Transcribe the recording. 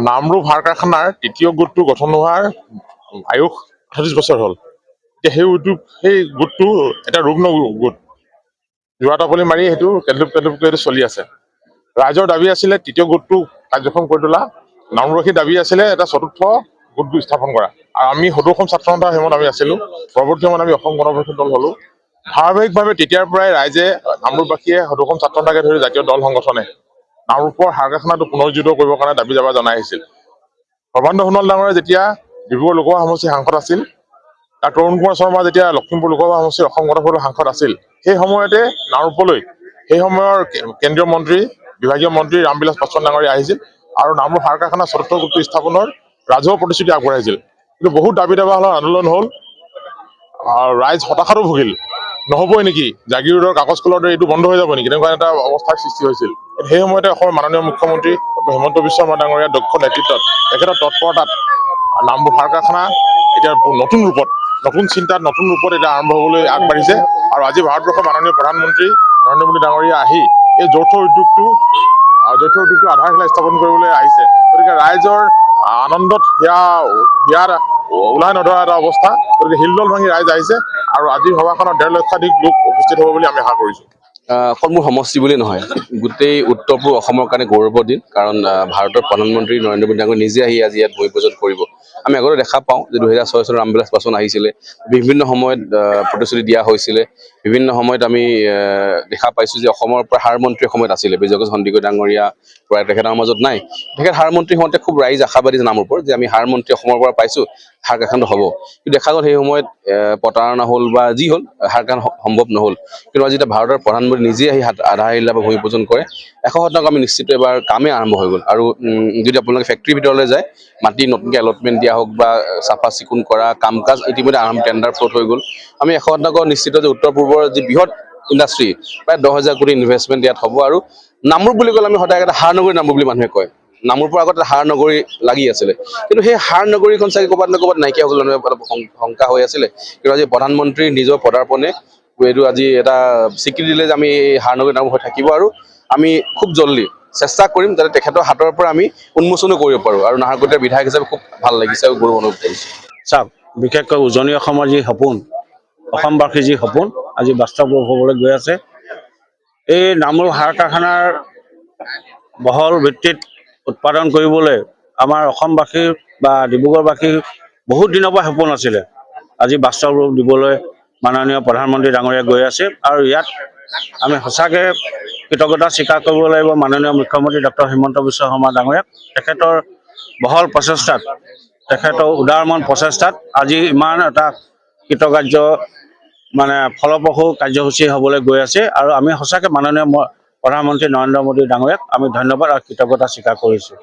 নামৰূপ সাৰ কাৰখানাৰ তৃতীয় গোটটো গঠন হোৱাৰ আয়ুস 38 বছৰ হ'ল। এতিয়া সেই গোটটো এটা ৰুগ্ন গোট, যোৱা টপলি মাৰি সেইটো কেলুপ চলি আছে। ৰাইজৰ দাবী আছিলে তৃতীয় গোটটো কাৰ্যক্ষম কৰি তোলা, নামৰূপবাসীৰ দাবী আছিলে এটা চতুৰ্থ গোট স্থাপন কৰা। আৰু আমি সদৌ অসম ছাত্ৰ সন্থাৰ সময়ত আমি আছিলো, পৰৱৰ্তী সময়ত আমি অসম গণ পৰিষদ দল হলো। ধাৰাবাহিকভাৱে তেতিয়াৰ পৰাই ৰাইজে নামৰূপবাসীয়ে সদৌ অসম ছাত্ৰ সন্থাকে ধৰি জাতীয় দল সংগঠনে নামৰূপৰ সাৰ কাৰখানাটো পুনৰুজ্জীৱিত কৰিবৰ কাৰণে দাবী দাবা জনাই আহিছিল। সৰ্বানন্দ সোণোৱাল ডাঙৰীয়া যেতিয়া ডিব্ৰুগড় লোকসভা সমষ্টিৰ সাংসদ আছিল, আৰু তৰুণ কুমাৰ শৰ্মা যেতিয়া লখিমপুৰ লোকসভা সমষ্টিৰ অসম গণ পৰিষদৰ সাংসদ আছিল, সেই সময়তে নামৰূপলৈ সেই সময়ৰ কেন্দ্ৰীয় মন্ত্ৰী বিভাগীয় মন্ত্ৰী ৰামবিলাস পাছোৱান ডাঙৰীয়া আহিছিল আৰু নামৰূপ সাৰ কাৰখানা চতুৰ্থ গোটটো স্থাপনৰ ৰাজহুৱা প্ৰতিশ্ৰুতি আগবঢ়াইছিল। কিন্তু বহুত দাবী দাবা হল, আন্দোলন হ'ল, ৰাইজ হতাশাতো ভুগিল। নহবই নেকি, জাগিৰোডৰ কাগজ কলৰ দৰে এইটো বন্ধ হৈ যাব নেকি, তেনেকুৱা এটা অৱস্থাৰ সৃষ্টি হৈছিল। সেই সময়তে অসমৰ মাননীয় মুখ্যমন্ত্ৰী হিমন্ত বিশ্ব শৰ্মা ডাঙৰীয়াৰ দক্ষ নেতৃত্বত তেখেতৰ তৎপৰতাত নামৰূপ সাৰ কাৰখানা এতিয়া নতুন ৰূপত, নতুন চিন্তাত, নতুন ৰূপত এতিয়া আৰম্ভ হ'বলৈ আগবাঢ়িছে। আৰু আজি ভাৰতবৰ্ষৰ মাননীয় প্ৰধানমন্ত্ৰী নৰেন্দ্ৰ মোদী ডাঙৰীয়া আহি এই যৌথ উদ্যোগটো আধাৰশিলা স্থাপন কৰিবলৈ আহিছে। গতিকে ৰাইজৰ আনন্দত হিয়াৰ ওলাই নধৰা এটা অৱস্থা। গতিকে হিলদল ভাঙি ৰাইজ আহিছে আৰু আজিৰ সভাখনত 1.5 লক্ষাধিক লোক উপস্থিত হ'ব বুলি আমি আশা কৰিছো। অকল মোৰ সমষ্টি বুলি নহয়, গোটেই উত্তৰ পূব অসমৰ কাৰণে গৌৰৱৰ দিন। কাৰণ ভাৰতৰ প্ৰধানমন্ত্ৰী নৰেন্দ্ৰ মোদী ডাঙৰীয়া নিজে আহি আজি ইয়াত ভূমি পূজন কৰিব। আমি আগতে দেখা পাওঁ যে 2006 চনত ৰামবিলাস পাছোৱান আহিছিলে, বিভিন্ন সময়ত প্ৰতিশ্ৰুতি দিয়া হৈছিলে। বিভিন্ন সময়ত আমি দেখা পাইছো যে অসমৰ পৰা সাৰ মন্ত্ৰীৰ সময়ত আছিলে বিজয়কুমাৰ সন্দিকৈ ডাঙৰীয়া, প্ৰায় তেখেতৰ মাজত নাই। তেখেত সাৰ মন্ত্ৰী হওঁতে খুব ৰাইজ আশাবাদী নামৰূপৰ যে আমি সাৰ মন্ত্ৰী অসমৰ পৰা পাইছো, সাৰ কাৰখানাটো হ'ব। কিন্তু দেখা গ'ল সেই সময়ত প্ৰতাৰণা হ'ল বা যি হ'ল, সাৰ কাৰখানা সম্ভৱ নহ'ল। কিন্তু আজি এতিয়া ভাৰতৰ প্ৰধানমন্ত্ৰী নিজে আহি আধাৰশিলা বা ভূমি পূজন কৰে। 100% আমি নিশ্চিত এবাৰ কামেই আৰম্ভ হৈ গ'ল। আৰু যদি আপোনালোকে ফেক্টৰীৰ ভিতৰলৈ যায়, মাটি নতুনকৈ এলটমেণ্ট দিয়া হওক বা চাফা চিকুণ কৰা কাম কাজ ইতিমধ্যে টেণ্ডাৰ ফ্ল'ট হৈ গ'ল। আমি 100% নিশ্চিত যে উত্তৰ পূৰ্বৰ যি বৃহৎ ইণ্ডাষ্ট্ৰী, প্ৰায় 10,000 কোটি ইনভেষ্টমেণ্ট ইয়াত হ'ব। আৰু নামৰূপ বুলি ক'লে আমি সদায় এটা সাৰ নগৰী নামৰূপ বুলি মানুহে কয়। নামৰূপৰ আগতে সাৰ নগৰী লাগি আছিলে, কিন্তু সেই সাৰ নগৰীখন চাগে ক'ৰবাত ন ক'ৰবাত নাইকিয়া হৈ গ'ল, অলপ শংকা হৈ আছিলে। কিন্তু আজি প্ৰধানমন্ত্ৰীৰ নিজৰ পদাৰ্পণে এইটো আজি এটা স্বীকৃতি দিলে যে আমি সাৰ নগৰী নামৰূপ হৈ থাকিব। আৰু আমি খুব জলদি চেষ্টা কৰিম যাতে তেখেতৰ হাতৰ পৰা আমি উন্মোচনো কৰিব পাৰোঁ। আৰু নাহৰকটীয়াৰ বিধায়ক হিচাপে খুব ভাল লাগিছে আৰু গৌৰৱ অনুভৱ কৰিছোঁ। চাওক, বিশেষকৈ উজনি অসমৰ যি সপোন, অসমবাসীৰ যি সপোন আজি বাস্তৱ হ'বলৈ গৈ আছে। এই নামৰূপ সাৰ কাৰখানাৰ বহল ভিত্তিত উৎপাদন কৰিবলৈ আমাৰ অসমবাসীৰ বা ডিব্ৰুগড়বাসীৰ বহুত দিনৰ পৰা সপোন আছিলে। আজি বাস্তৱ ৰূপ দিবলৈ মাননীয় প্ৰধানমন্ত্ৰী ডাঙৰীয়া গৈ আছে। আৰু ইয়াত আমি সঁচাকৈ কৃতজ্ঞতা স্বীকাৰ কৰিব লাগিব মাননীয় মুখ্যমন্ত্ৰী ডক্টৰ হিমন্ত বিশ্ব শৰ্মা ডাঙৰীয়াক। তেখেতৰ বহল প্ৰচেষ্টাত, তেখেতৰ উদাৰমন প্ৰচেষ্টাত আজি ইমান এটা কৃতকাৰ্য ফলপ্ৰসূ কাৰ্যসূচী হ'বলৈ গৈ আছে। আৰু আমি সঁচাকৈ মাননীয় প্ৰধানমন্ত্ৰী নৰেন্দ্ৰ মোদী ডাঙৰীয়াক আমি ধন্যবাদ আৰু কৃতজ্ঞতা স্বীকাৰ কৰিছোঁ।